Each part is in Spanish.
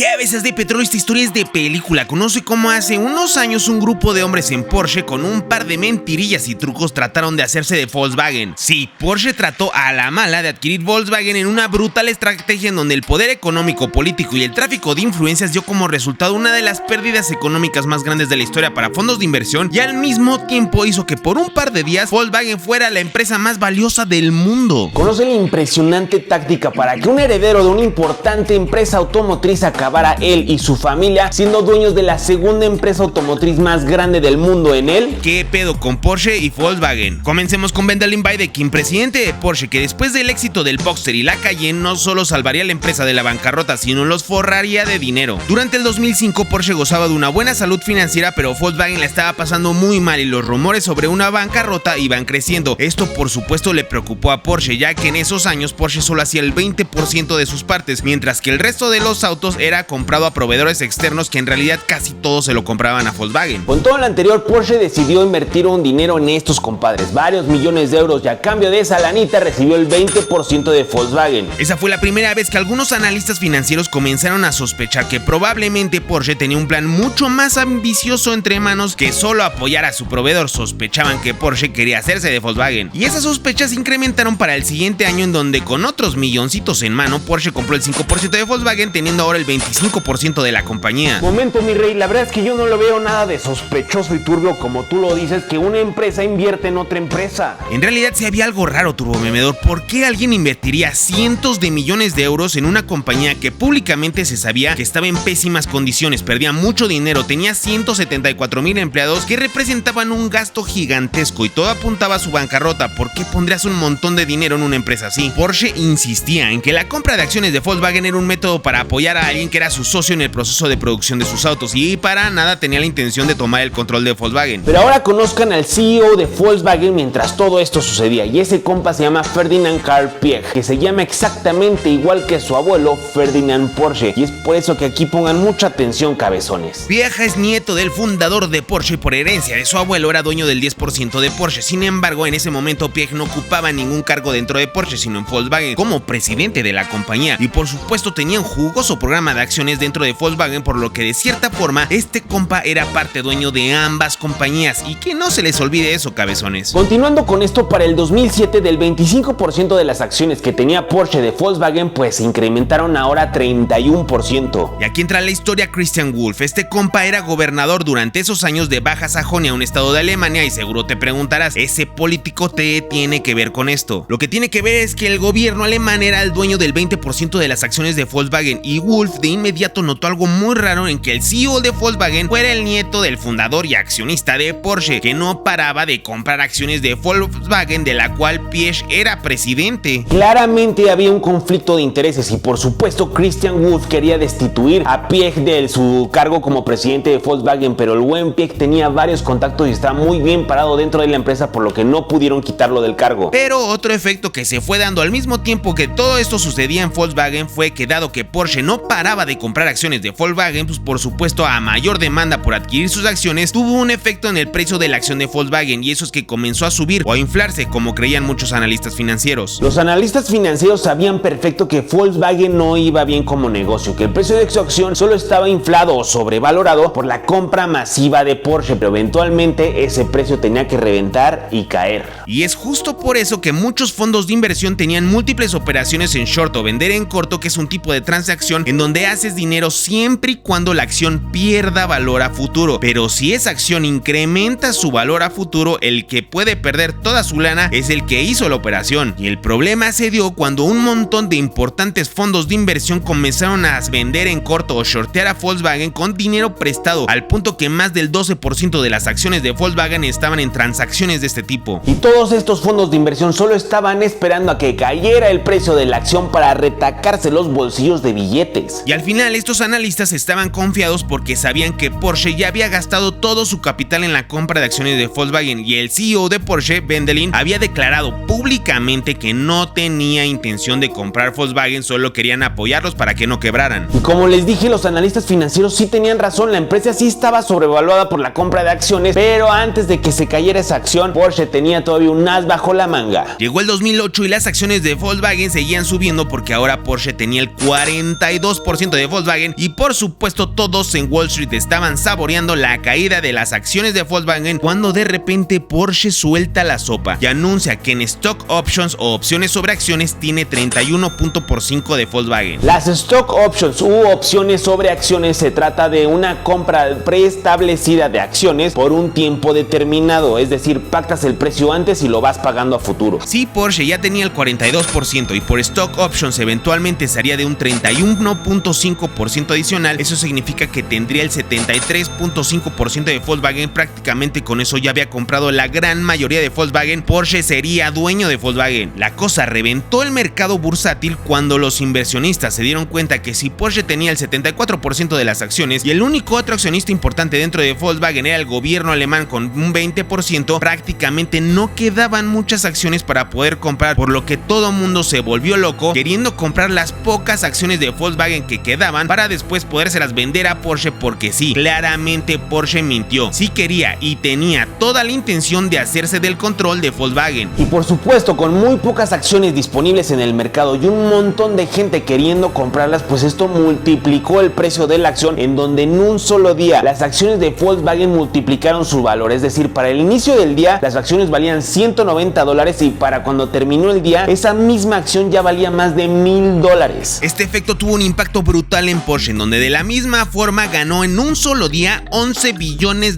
Que a veces de petróleo esta historia es de película. Conoce cómo hace unos años un grupo de hombres en Porsche con un par de mentirillas y trucos trataron de hacerse de Volkswagen. Sí, Porsche trató a la mala de adquirir Volkswagen en una brutal estrategia en donde el poder económico, político y el tráfico de influencias dio como resultado una de las pérdidas económicas más grandes de la historia para fondos de inversión, y al mismo tiempo hizo que por un par de días Volkswagen fuera la empresa más valiosa del mundo. Conoce la impresionante táctica para que un heredero de una importante empresa automotriz acabara él y su familia siendo dueños de la segunda empresa automotriz más grande del mundo en él. ¿Qué pedo con Porsche y Volkswagen? Comencemos con Wendelin Beidekin, presidente de Porsche, que después del éxito del Boxster y la Cayenne no solo salvaría la empresa de la bancarrota, sino los forraría de dinero. Durante el 2005 Porsche gozaba de una buena salud financiera, pero Volkswagen la estaba pasando muy mal y los rumores sobre una bancarrota iban creciendo. Esto por supuesto le preocupó a Porsche, ya que en esos años Porsche solo hacía el 20% de sus partes, mientras que el resto de los autos era comprado a proveedores externos que en realidad casi todos se lo compraban a Volkswagen. Con todo lo anterior, Porsche decidió invertir un dinero en estos compadres, varios millones de euros, y a cambio de esa lanita recibió el 20% de Volkswagen. Esa fue la primera vez que algunos analistas financieros comenzaron a sospechar que probablemente Porsche tenía un plan mucho más ambicioso entre manos que solo apoyar a su proveedor. Sospechaban que Porsche quería hacerse de Volkswagen, y esas sospechas se incrementaron para el siguiente año, en donde con otros milloncitos en mano Porsche compró el 5% de Volkswagen, teniendo ahora el 25% de la compañía. Momento, mi rey, la verdad es que yo no lo veo nada de sospechoso y turbio como tú lo dices, que una empresa invierte en otra empresa. En realidad sí había algo raro, turbomemedor. ¿Por qué alguien invertiría cientos de millones de euros en una compañía que públicamente se sabía que estaba en pésimas condiciones, perdía mucho dinero, tenía 174,000 empleados que representaban un gasto gigantesco y todo apuntaba a su bancarrota? ¿Por qué pondrías un montón de dinero en una empresa así? Porsche insistía en que la compra de acciones de Volkswagen era un método para apoyar a alguien que era su socio en el proceso de producción de sus autos, y para nada tenía la intención de tomar el control de Volkswagen. Pero ahora conozcan al CEO de Volkswagen mientras todo esto sucedía, y ese compa se llama Ferdinand Karl Piëch, que se llama exactamente igual que su abuelo Ferdinand Porsche, y es por eso que aquí pongan mucha atención, cabezones. Piëch es nieto del fundador de Porsche y por herencia de su abuelo era dueño del 10% de Porsche. Sin embargo, en ese momento Piëch no ocupaba ningún cargo dentro de Porsche, sino en Volkswagen como presidente de la compañía, y por supuesto tenía un jugoso programa de acciones dentro de Volkswagen, por lo que de cierta forma este compa era parte dueño de ambas compañías, y que no se les olvide eso, cabezones. Continuando con esto, para el 2007 del 25% de las acciones que tenía Porsche de Volkswagen pues se incrementaron ahora 31%. Y aquí entra la historia Christian Wulff. Este compa era gobernador durante esos años de Baja Sajonia, un estado de Alemania, y seguro te preguntarás, ¿ese político te tiene que ver con esto? Lo que tiene que ver es que el gobierno alemán era el dueño del 20% de las acciones de Volkswagen, y Wulff de inmediato notó algo muy raro en que el CEO de Volkswagen fuera el nieto del fundador y accionista de Porsche, que no paraba de comprar acciones de Volkswagen, de la cual Piëch era presidente. Claramente había un conflicto de intereses, y por supuesto Christian Wulff quería destituir a Piëch de su cargo como presidente de Volkswagen, pero el buen Piëch tenía varios contactos y estaba muy bien parado dentro de la empresa, por lo que no pudieron quitarlo del cargo. Pero otro efecto que se fue dando al mismo tiempo que todo esto sucedía en Volkswagen fue que, dado que Porsche no paraba de comprar acciones de Volkswagen, pues por supuesto a mayor demanda por adquirir sus acciones, tuvo un efecto en el precio de la acción de Volkswagen, y eso es que comenzó a subir o a inflarse, como creían muchos analistas financieros. Los analistas financieros sabían perfecto que Volkswagen no iba bien como negocio, que el precio de su acción solo estaba inflado o sobrevalorado por la compra masiva de Porsche, pero eventualmente ese precio tenía que reventar y caer. Y es justo por eso que muchos fondos de inversión tenían múltiples operaciones en short o vender en corto, que es un tipo de transacción en donde haces dinero siempre y cuando la acción pierda valor a futuro. Pero si esa acción incrementa su valor a futuro, el que puede perder toda su lana es el que hizo la operación. Y el problema se dio cuando un montón de importantes fondos de inversión comenzaron a vender en corto o shortear a Volkswagen con dinero prestado, al punto que más del 12% de las acciones de Volkswagen estaban en transacciones de este tipo. Y todos estos fondos de inversión solo estaban esperando a que cayera el precio de la acción para retacarse los bolsillos de billetes. Y al final estos analistas estaban confiados porque sabían que Porsche ya había gastado todo su capital en la compra de acciones de Volkswagen, y el CEO de Porsche, Wendelin, había declarado públicamente que no tenía intención de comprar Volkswagen, solo querían apoyarlos para que no quebraran. Y como les dije, los analistas financieros sí tenían razón, la empresa sí estaba sobrevaluada por la compra de acciones, pero antes de que se cayera esa acción, Porsche tenía todavía un as bajo la manga. Llegó el 2008 y las acciones de Volkswagen seguían subiendo porque ahora Porsche tenía el 42% de Volkswagen y por supuesto todos en Wall Street estaban saboreando la caída de las acciones de Volkswagen cuando de repente Porsche suelta la sopa y anuncia que en Stock Options o opciones sobre acciones tiene 31% de Volkswagen. Las Stock Options u opciones sobre acciones se trata de una compra preestablecida de acciones por un tiempo determinado, es decir, pactas el precio antes y lo vas pagando a futuro. Si Porsche ya tenía el 42% y por Stock Options eventualmente sería de un 31.5% adicional, eso significa que tendría el 73.5% de Volkswagen. Prácticamente con eso ya había comprado la gran mayoría de Volkswagen. Porsche sería dueño de Volkswagen. La cosa reventó el mercado bursátil cuando los inversionistas se dieron cuenta que si Porsche tenía el 74% de las acciones y el único otro accionista importante dentro de Volkswagen era el gobierno alemán con un 20%, prácticamente no quedaban muchas acciones para poder comprar, por lo que todo mundo se volvió loco queriendo comprar las pocas acciones de Volkswagen que quedaban para después podérselas vender a Porsche, porque sí, claramente Porsche mintió. Sí quería y tenía toda la intención de hacerse del control de Volkswagen. Y por supuesto, con muy pocas acciones disponibles en el mercado y un montón de gente queriendo comprarlas, pues esto multiplicó el precio de la acción, en donde en un solo día las acciones de Volkswagen multiplicaron su valor. Es decir, para el inicio del día las acciones valían $190 y para cuando terminó el día esa misma acción ya valía más de $1,000. Este efecto tuvo un impacto brutal en Porsche, en donde de la misma forma ganó en un solo día $11 billones,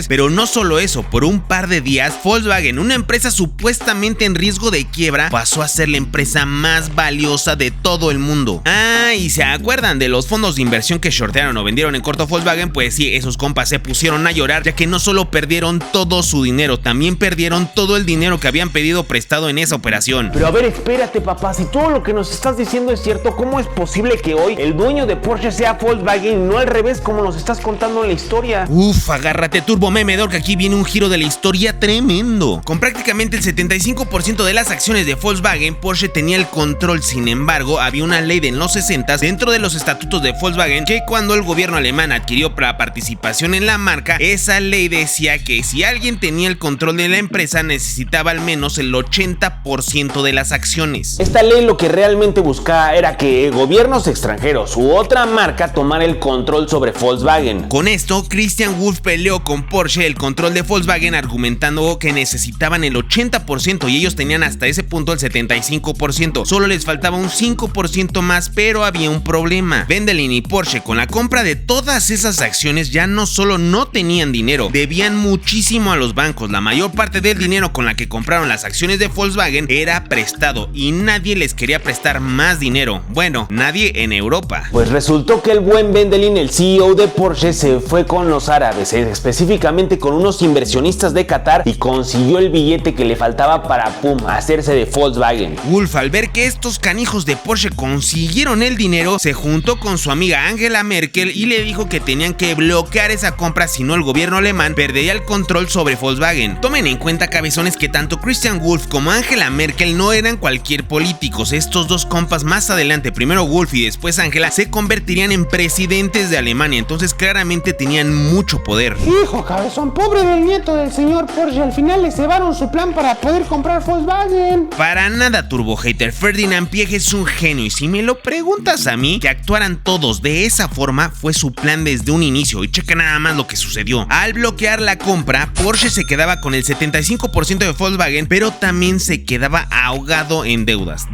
pero no solo eso, por un par de días Volkswagen, una empresa supuestamente en riesgo de quiebra, pasó a ser la empresa más valiosa de todo el mundo. Y ¿se acuerdan de los fondos de inversión que shortearon o vendieron en corto Volkswagen? Pues sí, esos compas se pusieron a llorar, ya que no solo perdieron todo su dinero, también perdieron todo el dinero que habían pedido prestado en esa operación. Pero a ver, espérate, papá, si todo lo que nos estás diciendo es cierto, ¿cómo es posible que hoy el dueño de Porsche sea Volkswagen y no al revés como nos estás contando en la historia? Agárrate turbo memedor, que aquí viene un giro de la historia tremendo. Con prácticamente el 75% de las acciones de Volkswagen, Porsche tenía el control. Sin embargo, había una ley de los 60 dentro de los estatutos de Volkswagen que cuando el gobierno alemán adquirió la participación en la marca, esa ley decía que si alguien tenía el control de la empresa necesitaba al menos el 80% de las acciones. Esta ley lo que realmente buscaba era que gobiernos extranjeros u otra marca tomara el control sobre Volkswagen. Con esto, Christian Wulff peleó con Porsche el control de Volkswagen, argumentando que necesitaban el 80% y ellos tenían hasta ese punto el 75%. Solo les faltaba un 5% más, pero había un problema. Wendelin y Porsche, con la compra de todas esas acciones, ya no solo no tenían dinero, debían muchísimo a los bancos. La mayor parte del dinero con la que compraron las acciones de Volkswagen era prestado y nadie les quería prestar más dinero. Bueno, nadie en Europa. Pues resultó que el buen Wendelin, el CEO de Porsche, se fue con los árabes, específicamente con unos inversionistas de Qatar, y consiguió el billete que le faltaba para hacerse de Volkswagen. Wulff, al ver que estos canijos de Porsche consiguieron el dinero, se juntó con su amiga Angela Merkel y le dijo que tenían que bloquear esa compra, si no el gobierno alemán perdería el control sobre Volkswagen. Tomen en cuenta, cabezones, que tanto Christian Wulff como Angela Merkel no eran cualquier políticos. Estos dos compas más adelante, primero Wulff y después Angela, se convertirían en presidentes de Alemania, entonces claramente tenían mucho poder. Hijo cabezón, pobre del nieto del señor Porsche, al final le cebaron su plan para poder comprar Volkswagen. Para nada, turbo hater, Ferdinand Piëch es un genio, y si me lo preguntas a mí, que actuaran todos de esa forma fue su plan desde un inicio. Y checa nada más lo que sucedió. Al bloquear la compra, Porsche se quedaba con el 75% de Volkswagen, pero también se quedaba ahogado en deudas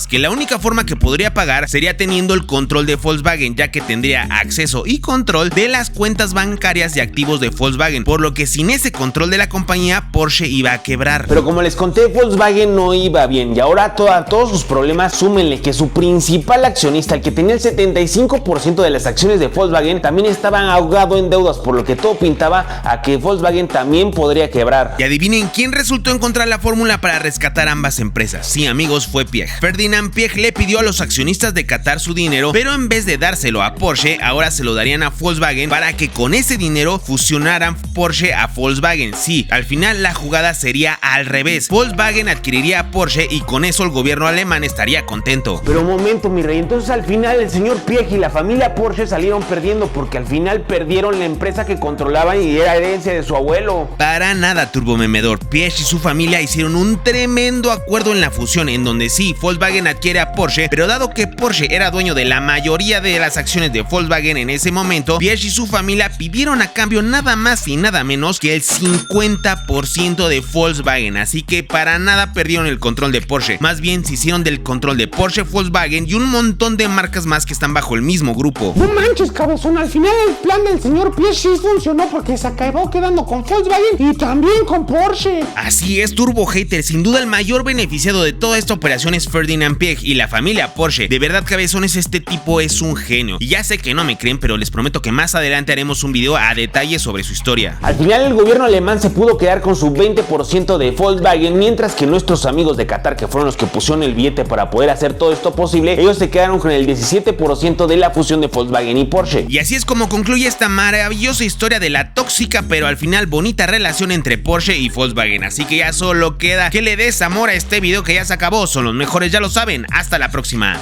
que la única forma que podría pagar sería teniendo el control de Volkswagen, ya que tendría acceso y control de las cuentas bancarias y activos de Volkswagen, por lo que sin ese control de la compañía, Porsche iba a quebrar. Pero como les conté, Volkswagen no iba bien, y ahora todos sus problemas, súmenle que su principal accionista, el que tenía el 75% de las acciones de Volkswagen, también estaba ahogado en deudas, por lo que todo pintaba a que Volkswagen también podría quebrar. Y adivinen quién resultó encontrar la fórmula para rescatar ambas empresas. Sí, amigos, fue Piëch. Ferdinand Piëch le pidió a los accionistas de Qatar su dinero, pero en vez de dárselo a Porsche, ahora se lo darían a Volkswagen para que con ese dinero fusionaran Porsche a Volkswagen. Sí, al final la jugada sería al revés. Volkswagen adquiriría a Porsche y con eso el gobierno alemán estaría contento. Pero un momento, mi rey, entonces al final el señor Piëch y la familia Porsche salieron perdiendo, porque al final perdieron la empresa que controlaban y era herencia de su abuelo. Para nada, turbomemedor. Piëch y su familia hicieron un tremendo acuerdo en la fusión, en donde sí, Volkswagen adquiere a Porsche, pero dado que Porsche era dueño de la mayoría de las acciones de Volkswagen en ese momento, Piëch y su familia pidieron a cambio nada más y nada menos que el 50% de Volkswagen, así que para nada perdieron el control de Porsche, más bien se hicieron del control de Porsche, Volkswagen y un montón de marcas más que están bajo el mismo grupo. No manches, cabezón, al final el plan del señor Piëch sí funcionó porque se acabó quedando con Volkswagen y también con Porsche. Así es, Turbo Hater, sin duda el mayor beneficiado de toda esta operación es Ferdinand Piëch y la familia Porsche. De verdad, cabezones, este tipo es un genio. Y ya sé que no me creen, pero les prometo que más adelante haremos un video a detalle sobre su historia. Al final el gobierno alemán se pudo quedar con su 20% de Volkswagen, mientras que nuestros amigos de Qatar, que fueron los que pusieron el billete para poder hacer todo esto posible, ellos se quedaron con el 17% de la fusión de Volkswagen y Porsche. Y así es como concluye esta maravillosa historia de la tóxica pero al final bonita relación entre Porsche y Volkswagen. Así que ya solo queda que le des amor a este video que ya se acabó. Son los mejores, ya lo saben. Hasta la próxima.